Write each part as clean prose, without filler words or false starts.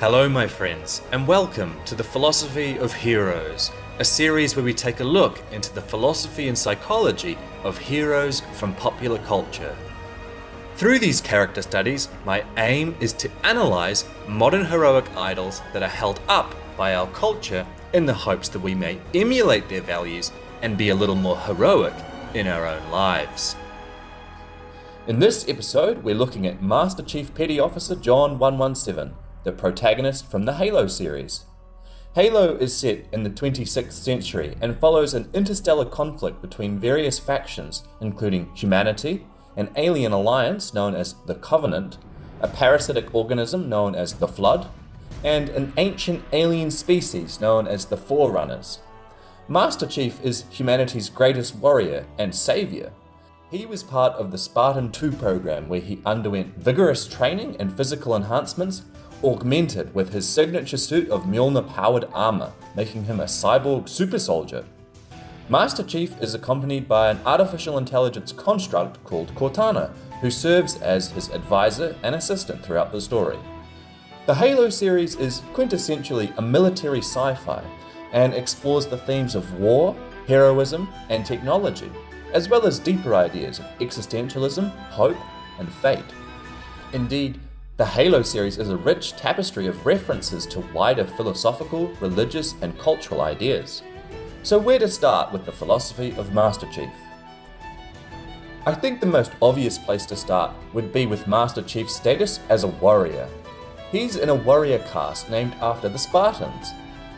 Hello my friends, and welcome to the Philosophy of Heroes, a series where we take a look into the philosophy and psychology of heroes from popular culture. Through these character studies, my aim is to analyze modern heroic idols that are held up by our culture in the hopes that we may emulate their values and be a little more heroic in our own lives. In this episode, we're looking at Master Chief Petty Officer John 117, the protagonist from the Halo series. Halo is set in the 26th century and follows an interstellar conflict between various factions, including humanity, an alien alliance known as the Covenant, a parasitic organism known as the Flood, and an ancient alien species known as the Forerunners. Master Chief is humanity's greatest warrior and savior. He was part of the Spartan 2 program where he underwent vigorous training and physical enhancements, augmented with his signature suit of Mjolnir-powered armor, making him a cyborg super soldier. Master Chief is accompanied by an artificial intelligence construct called Cortana, who serves as his advisor and assistant throughout the story. The Halo series is quintessentially a military sci-fi and explores the themes of war, heroism, and technology, as well as deeper ideas of existentialism, hope, and fate. Indeed, the Halo series is a rich tapestry of references to wider philosophical, religious, and cultural ideas. So where to start with the philosophy of Master Chief? I think the most obvious place to start would be with Master Chief's status as a warrior. He's in a warrior caste named after the Spartans.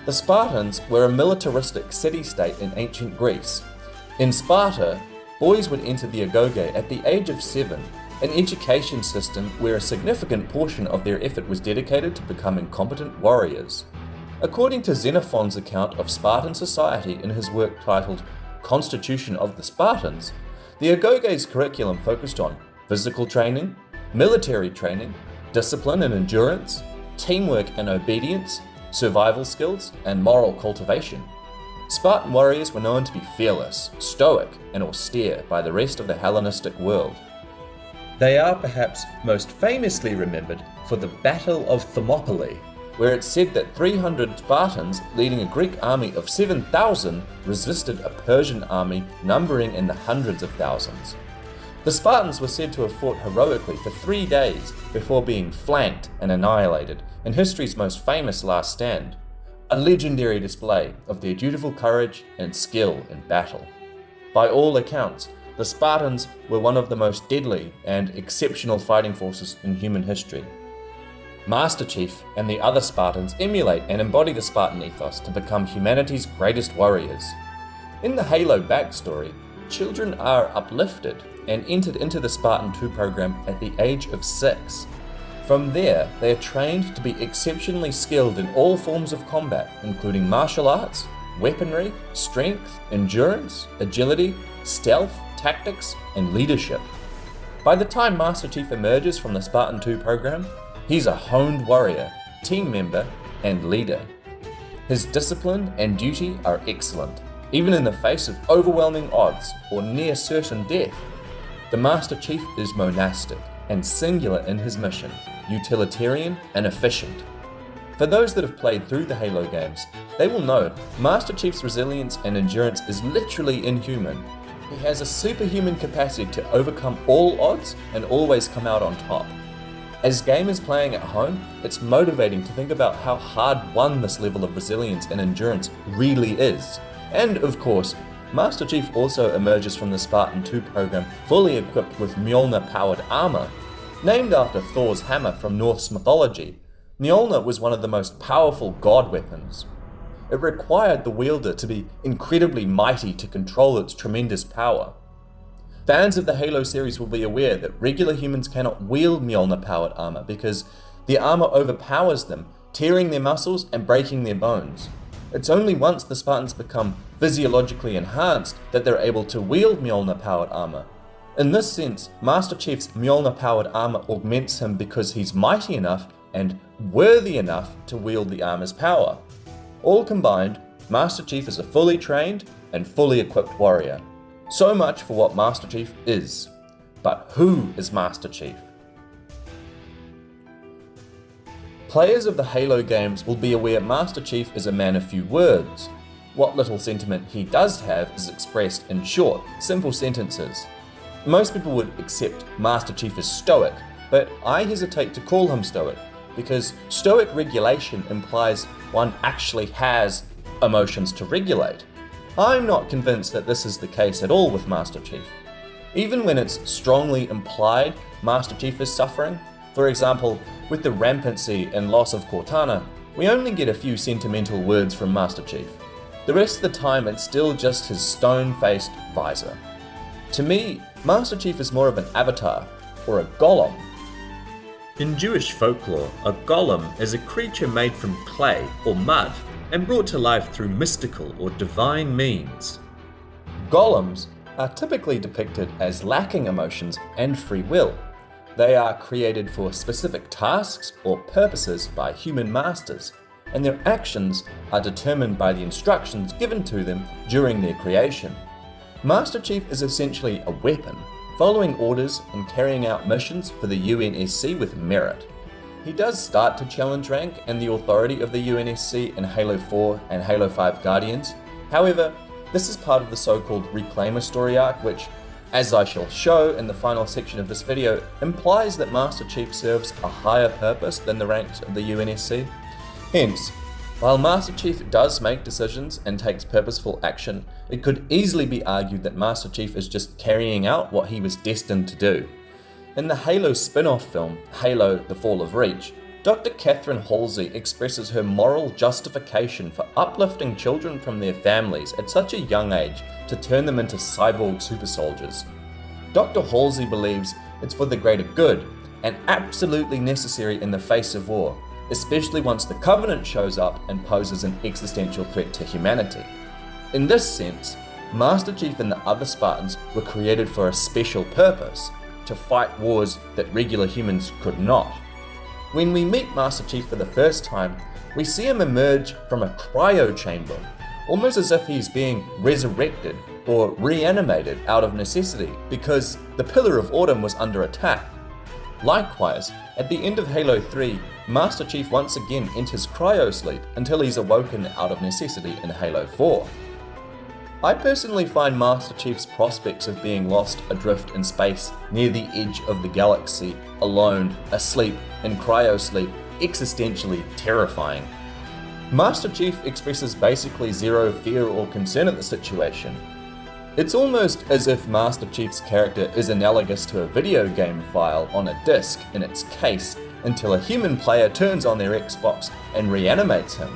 The Spartans were a militaristic city-state in ancient Greece. In Sparta, boys would enter the agoge at the age of 7, an education system where a significant portion of their effort was dedicated to becoming competent warriors. According to Xenophon's account of Spartan society in his work titled Constitution of the Spartans, the agoge's curriculum focused on physical training, military training, discipline and endurance, teamwork and obedience, survival skills, and moral cultivation. Spartan warriors were known to be fearless, stoic, and austere by the rest of the Hellenistic world. They are perhaps most famously remembered for the Battle of Thermopylae, where it's said that 300 Spartans leading a Greek army of 7,000 resisted a Persian army numbering in the hundreds of thousands. The Spartans were said to have fought heroically for 3 days before being flanked and annihilated in history's most famous last stand, a legendary display of their dutiful courage and skill in battle. By all accounts, the Spartans were one of the most deadly and exceptional fighting forces in human history. Master Chief and the other Spartans emulate and embody the Spartan ethos to become humanity's greatest warriors. In the Halo backstory, children are uplifted and entered into the Spartan 2 program at the age of 6. From there, they are trained to be exceptionally skilled in all forms of combat, including martial arts, weaponry, strength, endurance, agility, stealth, tactics, and leadership. By the time Master Chief emerges from the Spartan 2 program, he's a honed warrior, team member, and leader. His discipline and duty are excellent, even in the face of overwhelming odds or near certain death. The Master Chief is monastic and singular in his mission, utilitarian and efficient. For those that have played through the Halo games, they will know Master Chief's resilience and endurance is literally inhuman. He has a superhuman capacity to overcome all odds and always come out on top. As gamers playing at home, it's motivating to think about how hard won this level of resilience and endurance really is. And of course, Master Chief also emerges from the Spartan 2 program fully equipped with Mjolnir-powered armor. Named after Thor's hammer from Norse mythology, Mjolnir was one of the most powerful god weapons. It required the wielder to be incredibly mighty to control its tremendous power. Fans of the Halo series will be aware that regular humans cannot wield Mjolnir-powered armor because the armor overpowers them, tearing their muscles and breaking their bones. It's only once the Spartans become physiologically enhanced that they're able to wield Mjolnir-powered armor. In this sense, Master Chief's Mjolnir-powered armor augments him because he's mighty enough and worthy enough to wield the armor's power. All combined, Master Chief is a fully trained and fully equipped warrior. So much for what Master Chief is. But who is Master Chief? Players of the Halo games will be aware Master Chief is a man of few words. What little sentiment he does have is expressed in short, simple sentences. Most people would accept Master Chief as stoic, but I hesitate to call him stoic, because stoic regulation implies one actually has emotions to regulate. I'm not convinced that this is the case at all with Master Chief. Even when it's strongly implied Master Chief is suffering, for example, with the rampancy and loss of Cortana, we only get a few sentimental words from Master Chief. The rest of the time it's still just his stone-faced visor. To me, Master Chief is more of an avatar, or a golem. In Jewish folklore, a golem is a creature made from clay or mud and brought to life through mystical or divine means. Golems are typically depicted as lacking emotions and free will. They are created for specific tasks or purposes by human masters, and their actions are determined by the instructions given to them during their creation. Master Chief is essentially a weapon, following orders and carrying out missions for the UNSC with merit. He does start to challenge rank and the authority of the UNSC in Halo 4 and Halo 5 Guardians. However, this is part of the so-called Reclaimer story arc, which, as I shall show in the final section of this video, implies that Master Chief serves a higher purpose than the ranks of the UNSC. Hence, while Master Chief does make decisions and takes purposeful action, it could easily be argued that Master Chief is just carrying out what he was destined to do. In the Halo spin-off film, Halo: The Fall of Reach, Dr. Catherine Halsey expresses her moral justification for uplifting children from their families at such a young age to turn them into cyborg super soldiers. Dr. Halsey believes it's for the greater good and absolutely necessary in the face of war, especially once the Covenant shows up and poses an existential threat to humanity. In this sense, Master Chief and the other Spartans were created for a special purpose, to fight wars that regular humans could not. When we meet Master Chief for the first time, we see him emerge from a cryo chamber, almost as if he's being resurrected or reanimated out of necessity because the Pillar of Autumn was under attack. Likewise, at the end of Halo 3, Master Chief once again enters cryosleep until he's awoken out of necessity in Halo 4. I personally find Master Chief's prospects of being lost adrift in space near the edge of the galaxy, alone, asleep, in cryosleep, existentially terrifying. Master Chief expresses basically zero fear or concern at the situation. It's almost as if Master Chief's character is analogous to a video game file on a disc in its case until a human player turns on their Xbox and reanimates him.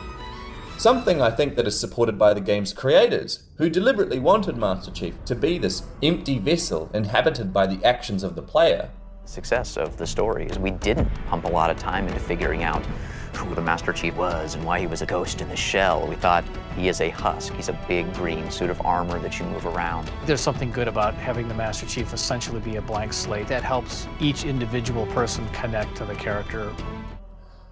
Something I think that is supported by the game's creators, who deliberately wanted Master Chief to be this empty vessel inhabited by the actions of the player. Success of the story is we didn't pump a lot of time into figuring out who the Master Chief was and why he was a ghost in the shell. We thought he is a husk. He's a big green suit of armor that you move around. There's something good about having the Master Chief essentially be a blank slate. That helps each individual person connect to the character.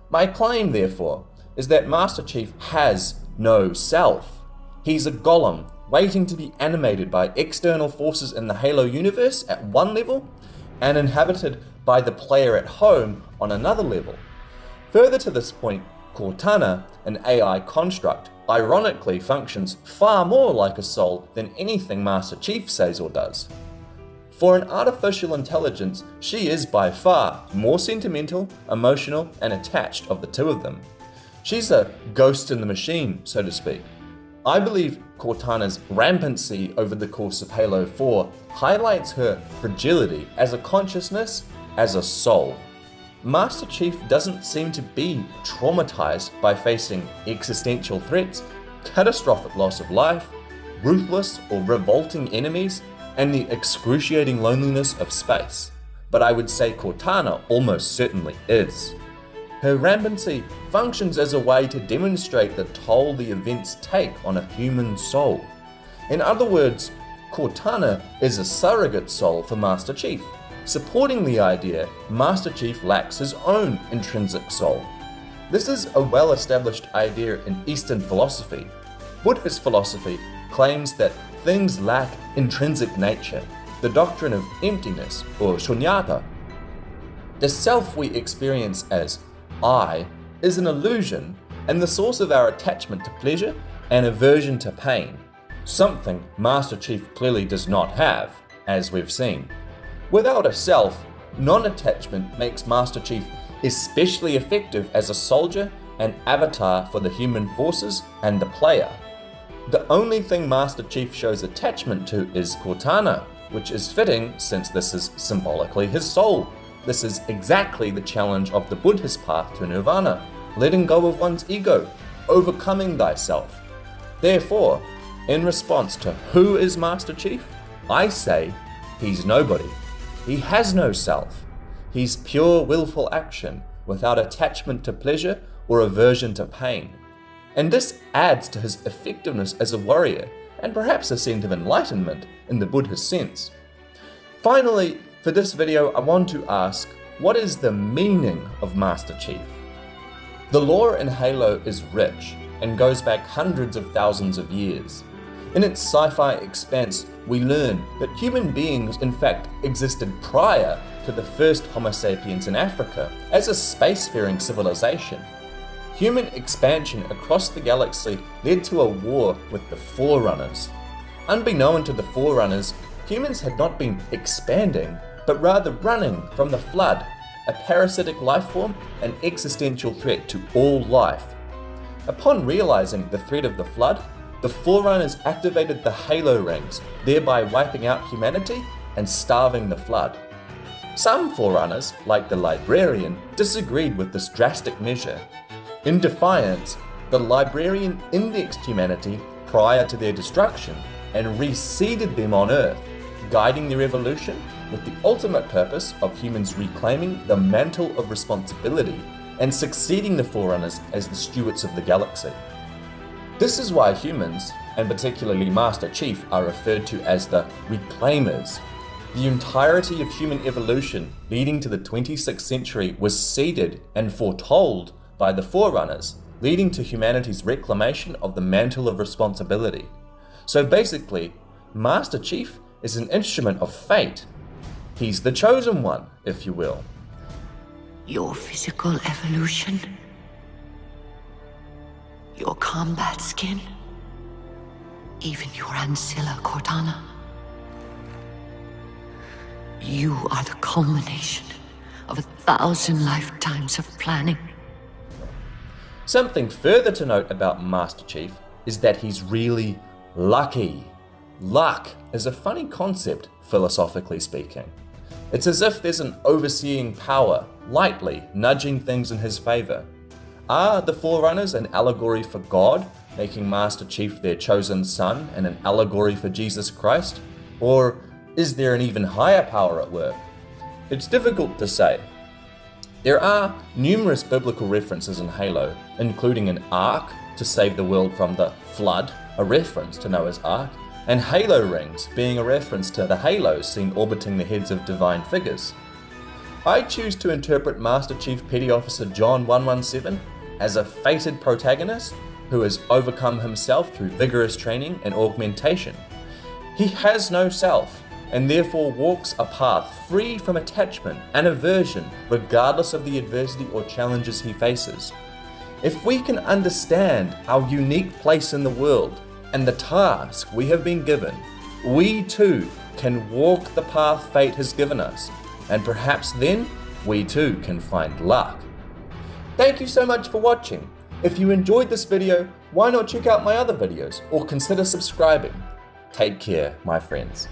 My claim, therefore, is that Master Chief has no self. He's a golem waiting to be animated by external forces in the Halo universe at one level and inhabited by the player at home on another level. Further to this point, Cortana, an AI construct, ironically functions far more like a soul than anything Master Chief says or does. For an artificial intelligence, she is by far more sentimental, emotional, and attached of the two of them. She's a ghost in the machine, so to speak. I believe Cortana's rampancy over the course of Halo 4 highlights her fragility as a consciousness, as a soul. Master Chief doesn't seem to be traumatized by facing existential threats, catastrophic loss of life, ruthless or revolting enemies, and the excruciating loneliness of space. But I would say Cortana almost certainly is. Her rampancy functions as a way to demonstrate the toll the events take on a human soul. In other words, Cortana is a surrogate soul for Master Chief, supporting the idea Master Chief lacks his own intrinsic soul. This is a well-established idea in Eastern philosophy. Buddhist philosophy claims that things lack intrinsic nature, the doctrine of emptiness or shunyata. The self we experience as I is an illusion and the source of our attachment to pleasure and aversion to pain, something Master Chief clearly does not have, as we've seen. Without a self, non-attachment makes Master Chief especially effective as a soldier and avatar for the human forces and the player. The only thing Master Chief shows attachment to is Cortana, which is fitting since this is symbolically his soul. This is exactly the challenge of the Buddhist path to nirvana, letting go of one's ego, overcoming thyself. Therefore, in response to who is Master Chief, I say he's nobody. He has no self. He's pure willful action without attachment to pleasure or aversion to pain. And this adds to his effectiveness as a warrior and perhaps a sense of enlightenment in the Buddhist sense. Finally, for this video, I want to ask, what is the meaning of Master Chief? The lore in Halo is rich and goes back hundreds of thousands of years. In its sci-fi expanse, we learn that human beings in fact existed prior to the first Homo sapiens in Africa as a spacefaring civilization. Human expansion across the galaxy led to a war with the Forerunners. Unbeknown to the Forerunners, humans had not been expanding, but rather running from the Flood, a parasitic life form, an existential threat to all life. Upon realizing the threat of the Flood, the Forerunners activated the Halo rings, thereby wiping out humanity and starving the Flood. Some Forerunners, like the Librarian, disagreed with this drastic measure. In defiance, the Librarian indexed humanity prior to their destruction and reseeded them on Earth, guiding their evolution with the ultimate purpose of humans reclaiming the mantle of responsibility and succeeding the Forerunners as the stewards of the galaxy. This is why humans, and particularly Master Chief, are referred to as the Reclaimers. The entirety of human evolution leading to the 26th century was seeded and foretold by the Forerunners, leading to humanity's reclamation of the mantle of responsibility. So basically, Master Chief is an instrument of fate. He's the chosen one, if you will. Your physical evolution, your combat skin, even your ancilla Cortana. You are the culmination of 1,000 lifetimes of planning. Something further to note about Master Chief is that he's really lucky. Luck is a funny concept, philosophically speaking. It's as if there's an overseeing power, lightly nudging things in his favor. Are the Forerunners an allegory for God, making Master Chief their chosen son and an allegory for Jesus Christ? Or is there an even higher power at work? It's difficult to say. There are numerous biblical references in Halo, including an ark to save the world from the Flood, a reference to Noah's Ark, and halo rings being a reference to the halos seen orbiting the heads of divine figures. I choose to interpret Master Chief Petty Officer John 117 as a fated protagonist who has overcome himself through vigorous training and augmentation. He has no self, and therefore walks a path free from attachment and aversion regardless of the adversity or challenges he faces. If we can understand our unique place in the world and the task we have been given, we too can walk the path fate has given us, and perhaps then we too can find luck. Thank you so much for watching. If you enjoyed this video, why not check out my other videos or consider subscribing? Take care, my friends.